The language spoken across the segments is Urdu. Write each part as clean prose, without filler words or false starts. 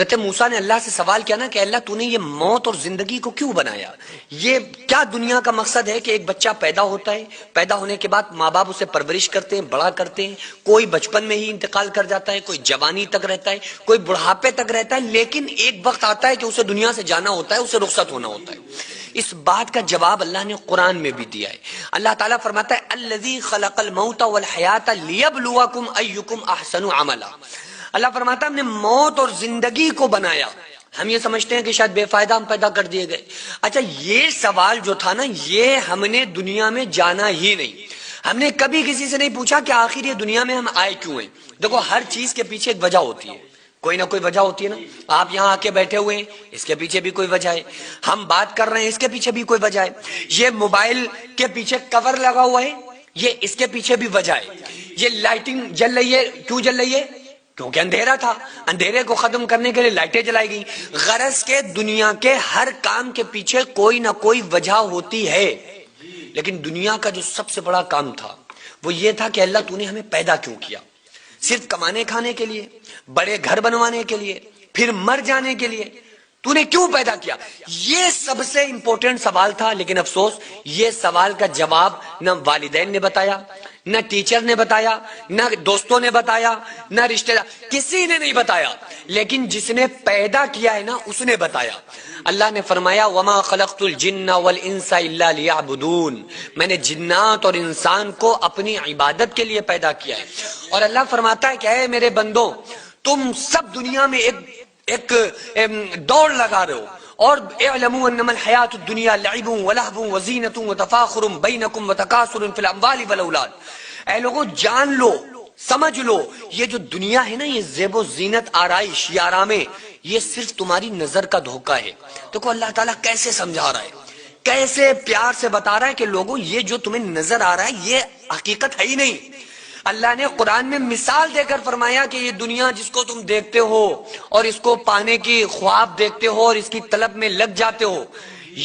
حضرت موسیٰ نے اللہ سے سوال کیا نا کہ اللہ تو نے یہ موت اور زندگی کو کیوں بنایا؟ یہ کیا دنیا کا مقصد ہے کہ ایک بچہ پیدا ہوتا ہے، پیدا ہونے کے بعد ماں باپ اسے پرورش کرتے ہیں، بڑا کرتے ہیں، کوئی بچپن میں ہی انتقال کر جاتا ہے، کوئی جوانی تک رہتا ہے، کوئی بڑھاپے تک رہتا ہے، لیکن ایک وقت آتا ہے کہ اسے دنیا سے جانا ہوتا ہے، اسے رخصت ہونا ہوتا ہے۔ اس بات کا جواب اللہ نے قرآن میں بھی دیا ہے۔ اللہ تعالیٰ فرماتا ہے الذی خلق الموت والحیات لیبلوکم ایکم احسن عملا۔ اللہ فرماتا ہے ہم نے موت اور زندگی کو بنایا۔ ہم یہ سمجھتے ہیں کہ شاید بے فائدہ ہم پیدا کر دیے گئے۔ اچھا، یہ سوال جو تھا نا، یہ ہم نے دنیا میں جانا ہی نہیں۔ ہم نے کبھی کسی سے نہیں پوچھا کہ آخر یہ دنیا میں ہم آئے کیوں ہیں۔ دیکھو، ہر چیز کے پیچھے ایک وجہ ہوتی ہے، کوئی نہ کوئی وجہ ہوتی ہے نا۔ آپ یہاں آ کے بیٹھے ہوئے ہیں، اس کے پیچھے بھی کوئی وجہ ہے۔ ہم بات کر رہے ہیں، اس کے پیچھے بھی کوئی وجہ ہے۔ یہ موبائل کے پیچھے کور لگا ہوا ہے، یہ اس کے پیچھے بھی وجہ ہے۔ یہ لائٹنگ جل رہی ہے، کیوں جل رہی ہے؟ کیونکہ اندھیرا تھا، اندھیرے کو ختم کرنے کے لیے لائٹیں جلائی گئی۔ غرض کے دنیا کے ہر کام کے پیچھے کوئی نہ کوئی وجہ ہوتی ہے۔ لیکن دنیا کا جو سب سے بڑا کام تھا وہ یہ تھا کہ اللہ تو نے ہمیں پیدا کیوں کیا؟ صرف کمانے کھانے کے لیے، بڑے گھر بنوانے کے لیے، پھر مر جانے کے لیے؟ تو نے کیوں پیدا کیا؟ یہ سب سے امپورٹنٹ سوال تھا، لیکن افسوس یہ سوال کا جواب نہ والدین نے بتایا، نہ ٹیچر نے بتایا، نہ دوستوں نے بتایا، نہ رشتہ دار، کسی نے نہیں بتایا۔ لیکن جس نے پیدا کیا ہے نا، اس نے بتایا۔ اللہ نے فرمایا وَمَا خَلَقْتُ الْجِنَّ وَالْإِنسَ إِلَّا لِيَعْبُدُونَ، میں نے جنات اور انسان کو اپنی عبادت کے لیے پیدا کیا ہے۔ اور اللہ فرماتا ہے کہ اے میرے بندو، تم سب دنیا میں ایک دوڑ لگا رہے ہو، اور اعلموا انما الحیات الدنیا لعب ولہو وزینۃ وتفاخر بینکم وتکاثر فی الاموال والاولاد۔ اے لوگوں، جان لو، سمجھ لو، یہ جو دنیا ہے نا، یہ زیب و زینت، آرائش، یہ آرامیں، یہ صرف تمہاری نظر کا دھوکہ ہے۔ دیکھو اللہ تعالیٰ کیسے سمجھا رہا ہے، کیسے پیار سے بتا رہا ہے کہ لوگوں، یہ جو تمہیں نظر آ رہا ہے یہ حقیقت ہے ہی نہیں۔ اللہ نے قرآن میں مثال دے کر فرمایا کہ یہ دنیا جس کو تم دیکھتے ہو اور اس کو پانے کی خواب دیکھتے ہو اور اس کی طلب میں لگ جاتے ہو،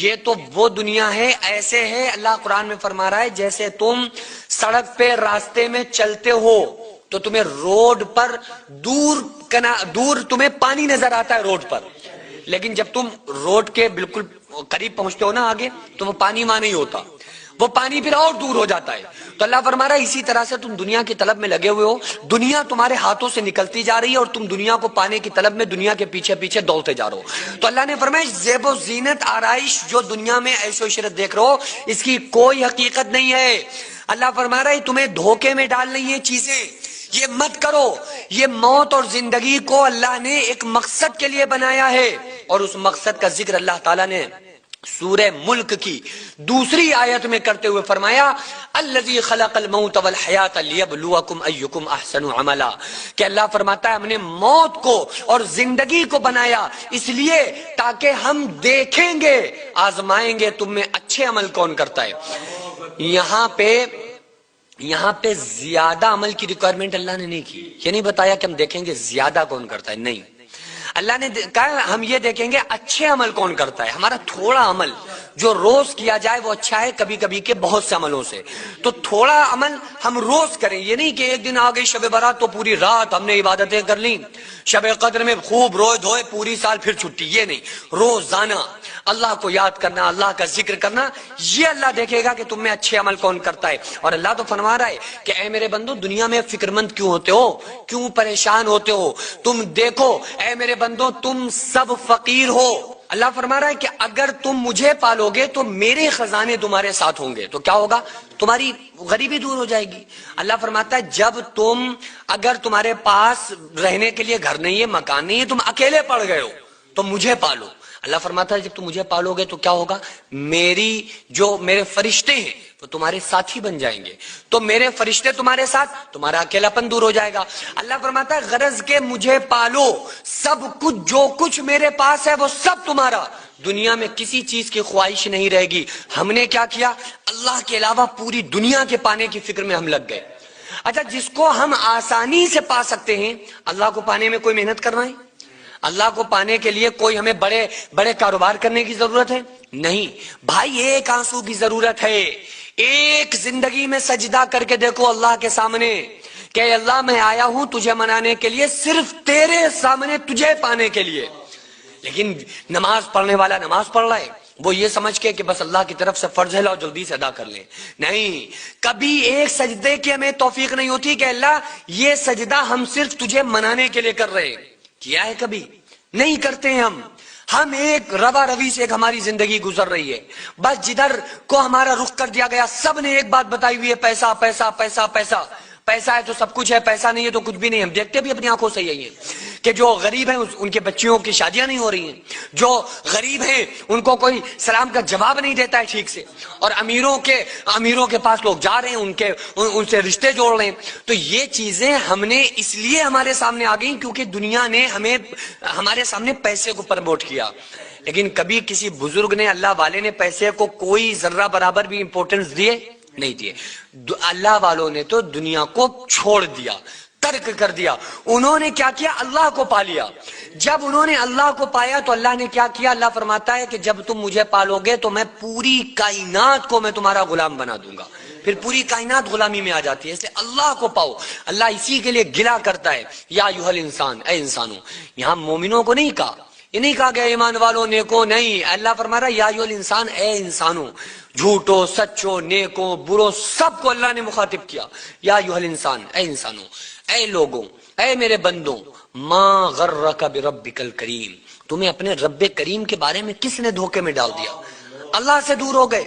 یہ تو وہ دنیا ہے، ایسے ہے، اللہ قرآن میں فرما رہا ہے جیسے تم سڑک پہ راستے میں چلتے ہو تو تمہیں روڈ پر دور تمہیں پانی نظر آتا ہے روڈ پر، لیکن جب تم روڈ کے بالکل قریب پہنچتے ہو نا آگے، تو وہ پانی وہاں نہیں ہوتا، وہ پانی پھر اور دور ہو جاتا ہے۔ تو اللہ فرما رہا ہے اسی طرح سے تم دنیا کی طلب میں لگے ہوئے ہو، دنیا تمہارے ہاتھوں سے نکلتی جا رہی ہے اور تم دنیا کو پانے کی طلب میں دنیا کے پیچھے پیچھے دوڑتے جا رہے ہو۔ تو اللہ نے فرمایا زیب و زینت، آرائش جو دنیا میں عیش و عشرت دیکھ رہے ہو، اس کی کوئی حقیقت نہیں ہے۔ اللہ فرما رہا ہے تمہیں دھوکے میں ڈال رہی ہیں چیزیں، یہ مت کرو۔ یہ موت اور زندگی کو اللہ نے ایک مقصد کے لیے بنایا ہے، اور اس مقصد کا ذکر اللہ تعالیٰ نے سورہ ملک کی دوسری آیت میں کرتے ہوئے فرمایا الذی خلق الموت والحیات لیبلوکم ایکم احسن عملا، کہ اللہ فرماتا ہے ہم نے موت کو اور زندگی کو بنایا اس لیے تاکہ ہم دیکھیں گے، آزمائیں گے تم میں اچھے عمل کون کرتا ہے۔ یہاں پہ زیادہ عمل کی ریکوائرمنٹ اللہ نے نہیں کی، یہ نہیں بتایا کہ ہم دیکھیں گے زیادہ کون کرتا ہے، نہیں، اللہ نے کہا ہم یہ دیکھیں گے اچھے عمل کون کرتا ہے۔ ہمارا تھوڑا عمل جو روز کیا جائے وہ اچھا ہے، کبھی کبھی کے بہت سے عملوں سے، تو تھوڑا عمل ہم روز کریں۔ یہ نہیں کہ ایک دن آ گئی شب برات تو پوری رات ہم نے عبادتیں کر لیں، شب قدر میں خوب روئے دھوئے پوری سال پھر چھٹی، یہ نہیں، روزانہ اللہ کو یاد کرنا، اللہ کا ذکر کرنا، یہ اللہ دیکھے گا کہ تم میں اچھے عمل کون کرتا ہے۔ اور اللہ تو فرما رہا ہے کہ اے میرے بندو، دنیا میں فکر مند کیوں ہوتے ہو، کیوں پریشان ہوتے ہو؟ تم دیکھو اے میرے بندو، تم سب فقیر ہو۔ اللہ فرما رہا ہے کہ اگر تم مجھے پالو گے تو میرے خزانے تمہارے ساتھ ہوں گے، تو کیا ہوگا؟ تمہاری غریبی دور ہو جائے گی۔ اللہ فرماتا ہے اگر تمہارے پاس رہنے کے لیے گھر نہیں ہے، مکان نہیں ہے، تم اکیلے پڑ گئے ہو تو مجھے پالو۔ اللہ فرماتا ہے جب تم مجھے پالو گے تو کیا ہوگا؟ میرے فرشتے ہیں وہ تمہارے ساتھی بن جائیں گے، تو میرے فرشتے تمہارے ساتھ، تمہارا اکیلا پن دور ہو جائے گا۔ اللہ فرماتا ہے غرض کے مجھے پالو، سب کچھ جو کچھ میرے پاس ہے وہ سب تمہارا، دنیا میں کسی چیز کی خواہش نہیں رہے گی۔ ہم نے کیا کیا؟ اللہ کے علاوہ پوری دنیا کے پانے کی فکر میں ہم لگ گئے۔ اچھا، جس کو ہم آسانی سے پا سکتے ہیں، اللہ کو پانے میں کوئی محنت کرنا ہے؟ اللہ کو پانے کے لیے کوئی ہمیں بڑے بڑے کاروبار کرنے کی ضرورت ہے؟ نہیں بھائی، ایک آنسو کی ضرورت ہے، ایک زندگی میں سجدہ کر کے دیکھو اللہ کے سامنے کہ اللہ میں آیا ہوں تجھے منانے کے لیے، صرف تیرے سامنے تجھے پانے کے لیے. لیکن نماز پڑھنے والا نماز پڑھ رہا ہے وہ یہ سمجھ کے کہ بس اللہ کی طرف سے فرض ہے لاؤ جلدی سے ادا کر لیں. نہیں، کبھی ایک سجدے کی ہمیں توفیق نہیں ہوتی کہ اللہ یہ سجدہ ہم صرف تجھے منانے کے لیے کر رہے ہیں. کیا ہے؟ کبھی نہیں کرتے ہیں ہم ایک روا روی سے ایک ہماری زندگی گزر رہی ہے. بس جدھر کو ہمارا رخ کر دیا گیا سب نے ایک بات بتائی ہوئی ہے، پیسہ پیسہ پیسہ پیسہ. پیسہ ہے تو سب کچھ ہے، پیسہ نہیں ہے تو کچھ بھی نہیں. ہم دیکھتے بھی اپنی آنکھوں سے یہی ہے کہ جو غریب ہیں ان کے بچیوں کی شادیاں نہیں ہو رہی ہیں، جو غریب ہیں ان کو کوئی سلام کا جواب نہیں دیتا ہے ٹھیک سے، اور امیروں کے پاس لوگ جا رہے ہیں ان سے رشتے جوڑ رہے ہیں. تو یہ چیزیں ہم نے اس لیے ہمارے سامنے آ گئیں کیونکہ دنیا نے ہمارے سامنے پیسے کو پروموٹ کیا. لیکن کبھی کسی بزرگ نے، اللہ والے نے پیسے کو کوئی ذرہ برابر بھی امپورٹنس دیے نہیں دیے. اللہ والوں نے تو دنیا کو چھوڑ دیا، ترک کر دیا. انہوں نے کیا کیا؟ اللہ کو پا لیا. جب انہوں نے اللہ کو پایا تو اللہ نے کیا کیا؟ اللہ فرماتا ہے کہ جب تم مجھے پالو گے تو میں پوری کائنات کو میں تمہارا غلام بنا دوں گا. پھر پوری کائنات غلامی میں آ جاتی ہے. اس لیے اللہ کو پاؤ. اللہ اسی کے لیے گلا کرتا ہے، یا ایھا الانسان، اے انسانوں. یہاں مومنوں کو نہیں کہا، یہ نہیں کہا گیا ایمان والوں نیکو، نہیں. اللہ فرما رہا ہے یا ایھا الانسان، اے انسانوں. جھوٹو سچو نیکو برو سب کو اللہ نے مخاطب کیا. یا ایھا الانسان، اے انسانوں، اے لوگوں، اے میرے بندوں. ما غرک بربک الکریم، تمہیں اپنے رب کریم کے بارے میں کس نے دھوکے میں ڈال دیا؟ اللہ سے دور ہو گئے،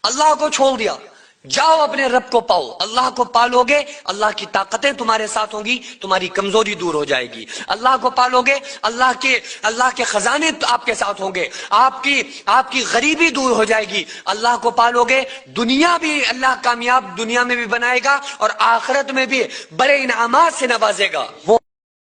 اللہ کو چھوڑ دیا. جاؤ اپنے رب کو پاؤ. اللہ کو پالو گے اللہ کی طاقتیں تمہارے ساتھ ہوں گی، تمہاری کمزوری دور ہو جائے گی. اللہ کو پالو گے اللہ کے خزانے آپ کے ساتھ ہوں گے، آپ کی غریبی دور ہو جائے گی. اللہ کو پالو گے دنیا بھی اللہ کامیاب دنیا میں بھی بنائے گا اور آخرت میں بھی بڑے انعامات سے نوازے گا. وہ